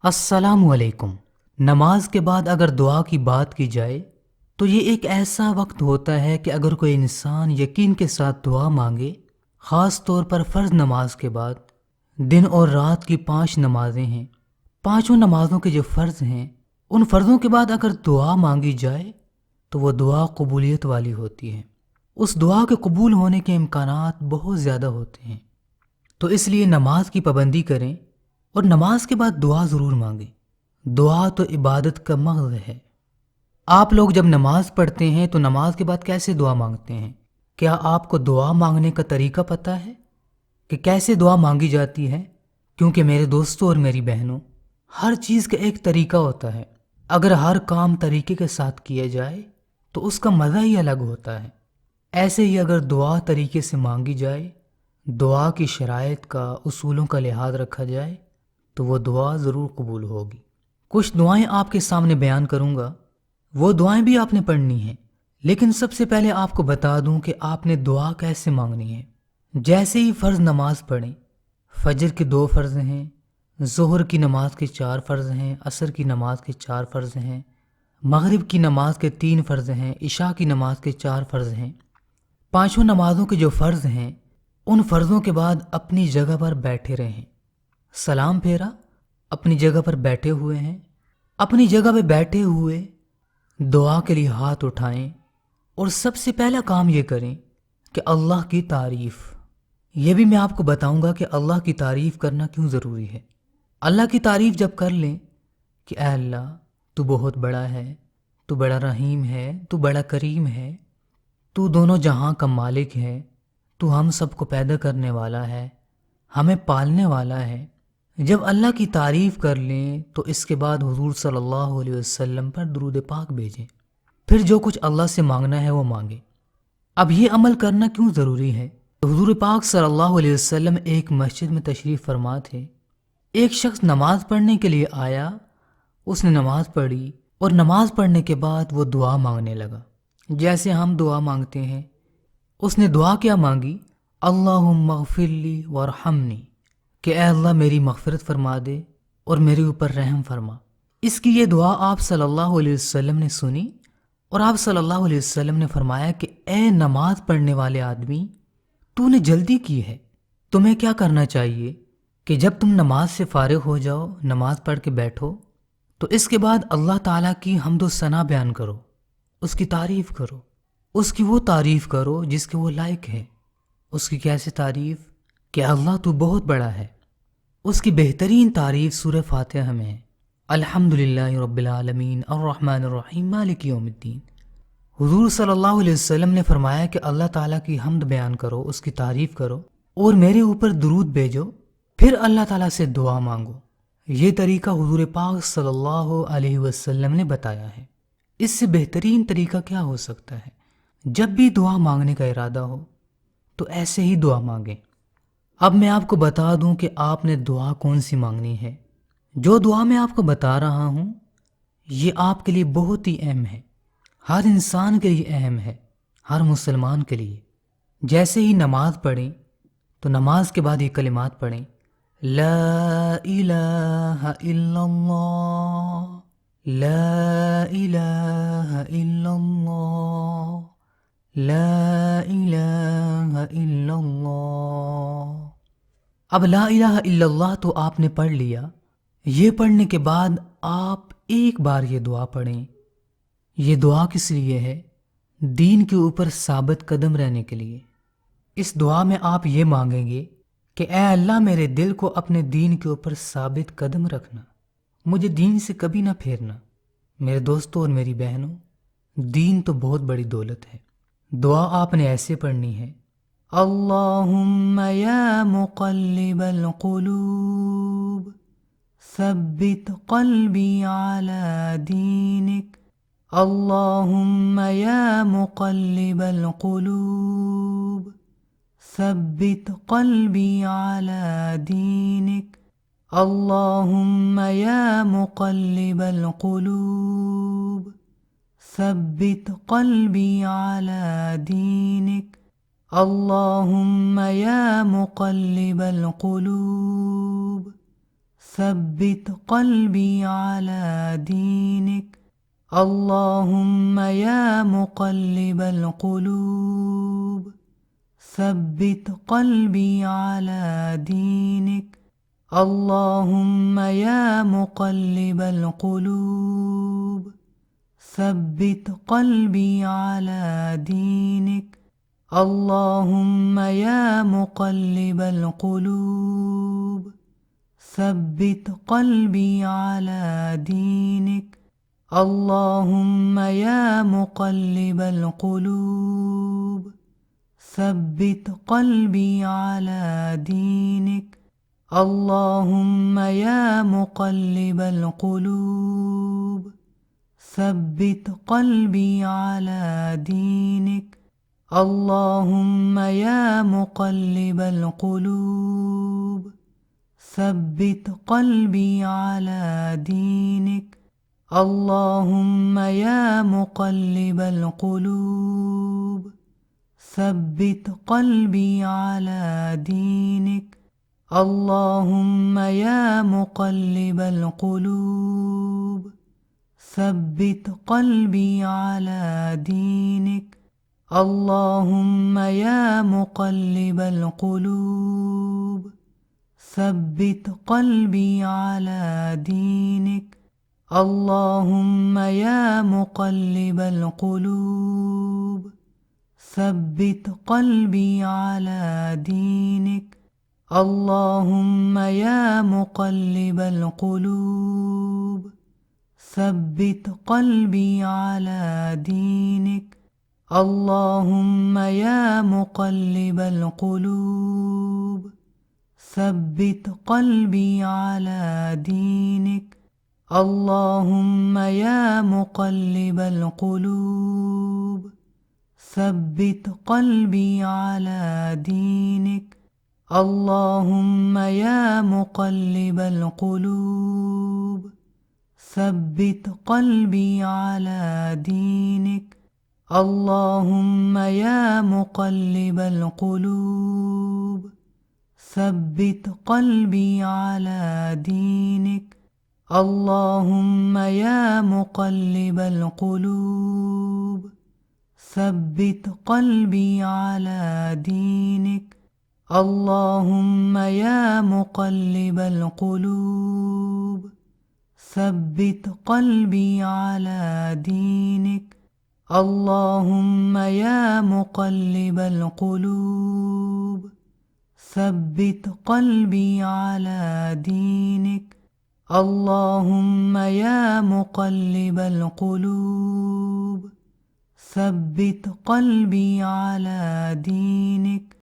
السلام علیکم۔ نماز کے بعد اگر دعا کی بات کی جائے تو یہ ایک ایسا وقت ہوتا ہے کہ اگر کوئی انسان یقین کے ساتھ دعا مانگے، خاص طور پر فرض نماز کے بعد، دن اور رات کی 5 نمازیں ہیں، پانچوں نمازوں کے جو فرض ہیں، ان فرضوں کے بعد اگر دعا مانگی جائے تو وہ دعا قبولیت والی ہوتی ہے۔ اس دعا کے قبول ہونے کے امکانات بہت زیادہ ہوتے ہیں، تو اس لیے نماز کی پابندی کریں اور نماز کے بعد دعا ضرور مانگیں۔ دعا تو عبادت کا مغز ہے۔ آپ لوگ جب نماز پڑھتے ہیں تو نماز کے بعد کیسے دعا مانگتے ہیں؟ کیا آپ کو دعا مانگنے کا طریقہ پتہ ہے کہ کیسے دعا مانگی جاتی ہے؟ کیونکہ میرے دوستوں اور میری بہنوں، ہر چیز کا ایک طریقہ ہوتا ہے۔ اگر ہر کام طریقے کے ساتھ کیا جائے تو اس کا مزہ ہی الگ ہوتا ہے۔ ایسے ہی اگر دعا طریقے سے مانگی جائے، دعا کی شرائط کا، اصولوں کا لحاظ رکھا جائے تو وہ دعا ضرور قبول ہوگی۔ کچھ دعائیں آپ کے سامنے بیان کروں گا، وہ دعائیں بھی آپ نے پڑھنی ہیں، لیکن سب سے پہلے آپ کو بتا دوں کہ آپ نے دعا کیسے مانگنی ہے۔ جیسے ہی فرض نماز پڑھیں، فجر کے 2 فرض ہیں، ظہر کی نماز کے 4 فرض ہیں، عصر کی نماز کے 4 فرض ہیں، مغرب کی نماز کے 3 فرض ہیں، عشاء کی نماز کے 4 فرض ہیں۔ پانچوں نمازوں کے جو فرض ہیں، ان فرضوں کے بعد اپنی جگہ پر بیٹھے رہیں۔ سلام پھیرا، اپنی جگہ پر بیٹھے ہوئے ہیں، اپنی جگہ پہ بیٹھے ہوئے دعا کے لیے ہاتھ اٹھائیں اور سب سے پہلا کام یہ کریں کہ اللہ کی تعریف۔ یہ بھی میں آپ کو بتاؤں گا کہ اللہ کی تعریف کرنا کیوں ضروری ہے۔ اللہ کی تعریف جب کر لیں کہ اے اللہ تو بہت بڑا ہے، تو بڑا رحیم ہے، تو بڑا کریم ہے، تو دونوں جہاں کا مالک ہے، تو ہم سب کو پیدا کرنے والا ہے، ہمیں پالنے والا ہے۔ جب اللہ کی تعریف کر لیں تو اس کے بعد حضور صلی اللہ علیہ وسلم پر درود پاک بھیجیں، پھر جو کچھ اللہ سے مانگنا ہے وہ مانگیں۔ اب یہ عمل کرنا کیوں ضروری ہے؟ حضور پاک صلی اللہ علیہ وسلم ایک مسجد میں تشریف فرما تھے۔ ایک شخص نماز پڑھنے کے لیے آیا، اس نے نماز پڑھی اور نماز پڑھنے کے بعد وہ دعا مانگنے لگا جیسے ہم دعا مانگتے ہیں۔ اس نے دعا کیا مانگی؟ اللہم اغفر لی وارحمنی، کہ اے اللہ میری مغفرت فرما دے اور میرے اوپر رحم فرما۔ اس کی یہ دعا آپ صلی اللہ علیہ وسلم نے سنی اور آپ صلی اللہ علیہ وسلم نے فرمایا کہ اے نماز پڑھنے والے آدمی، تو نے جلدی کی ہے، تمہیں کیا کرنا چاہیے کہ جب تم نماز سے فارغ ہو جاؤ، نماز پڑھ کے بیٹھو، تو اس کے بعد اللہ تعالیٰ کی حمد و ثنا بیان کرو، اس کی تعریف کرو، اس کی وہ تعریف کرو جس کے وہ لائق ہے۔ اس کی کیسے تعریف؟ کہ اللہ تو بہت بڑا ہے۔ اس کی بہترین تعریف سورہ فاتحہ میں ہے، الحمدللہ رب العالمین الرحمن الرحیم مالک یوم الدین۔ حضور صلی اللہ علیہ وسلم نے فرمایا کہ اللہ تعالیٰ کی حمد بیان کرو، اس کی تعریف کرو اور میرے اوپر درود بھیجو، پھر اللہ تعالیٰ سے دعا مانگو۔ یہ طریقہ حضور پاک صلی اللہ علیہ وسلم نے بتایا ہے۔ اس سے بہترین طریقہ کیا ہو سکتا ہے؟ جب بھی دعا مانگنے کا ارادہ ہو تو ایسے ہی دعا مانگیں۔ اب میں آپ کو بتا دوں کہ آپ نے دعا کون سی مانگنی ہے۔ جو دعا میں آپ کو بتا رہا ہوں یہ آپ کے لیے بہت ہی اہم ہے، ہر انسان کے لیے اہم ہے، ہر مسلمان کے لیے۔ جیسے ہی نماز پڑھیں تو نماز کے بعد یہ کلمات پڑھیں، لا الہ الا اللہ، لا الہ الا اللہ، لا الہ الا اللہ۔ اب لا الہ الا اللہ تو آپ نے پڑھ لیا۔ یہ پڑھنے کے بعد آپ ایک بار یہ دعا پڑھیں۔ یہ دعا کس لیے ہے؟ دین کے اوپر ثابت قدم رہنے کے لیے۔ اس دعا میں آپ یہ مانگیں گے کہ اے اللہ میرے دل کو اپنے دین کے اوپر ثابت قدم رکھنا، مجھے دین سے کبھی نہ پھیرنا۔ میرے دوستوں اور میری بہنوں، دین تو بہت بڑی دولت ہے۔ دعا آپ نے ایسے پڑھنی ہے، اللہم یا مقلب القلوب ثبت قلبی علی دینک، اللہم یا مقلب القلوب ثبت قلبی علی دینک، اللہم یا مقلب القلوب ثبت قلبی علی دینک، اللہم یا مقلب القلوب ثبت قلبي على دينك. اللهم يا مقلب القلوب ثبت قلبي على دينك. اللهم يا مقلب القلوب ثبت قلبي على دينك. اللهم يا مقلب القلوب ثبت قلبي على دينك. اللهم يا مقلب القلوب ثبت قلبي على دينك. اللهم يا مقلب القلوب ثبت قلبي على دينك. اللهم يا مقلب القلوب ثبت قلبي على دينك. اللهم يا مقلب القلوب ثبت قلبي على دينك. اللهم يا مقلب القلوب ثبت قلبي على دينك. اللهم يا مقلب القلوب ثبت قلبي على دينك. اللهم يا مقلب القلوب ثبت قلبي على دينك. اللهم يا مقلب القلوب ثبت قلبي على دينك. اللهم يا مقلب القلوب ثبت قلبي على دينك. اللهم يا مقلب القلوب ثبت قلبي على دينك. اللهم يا مقلب القلوب ثبت قلبي على دينك. اللهم يا مقلب القلوب ثبت قلبي على دينك. اللهم يا مقلب القلوب ثبت قلبي على دينك. اللهم يا مقلب القلوب ثبت قلبي على دينك. اللهم يا مقلب القلوب ثبت قلبي على دينك. اللهم يا مقلب القلوب ثبت قلبي على دينك.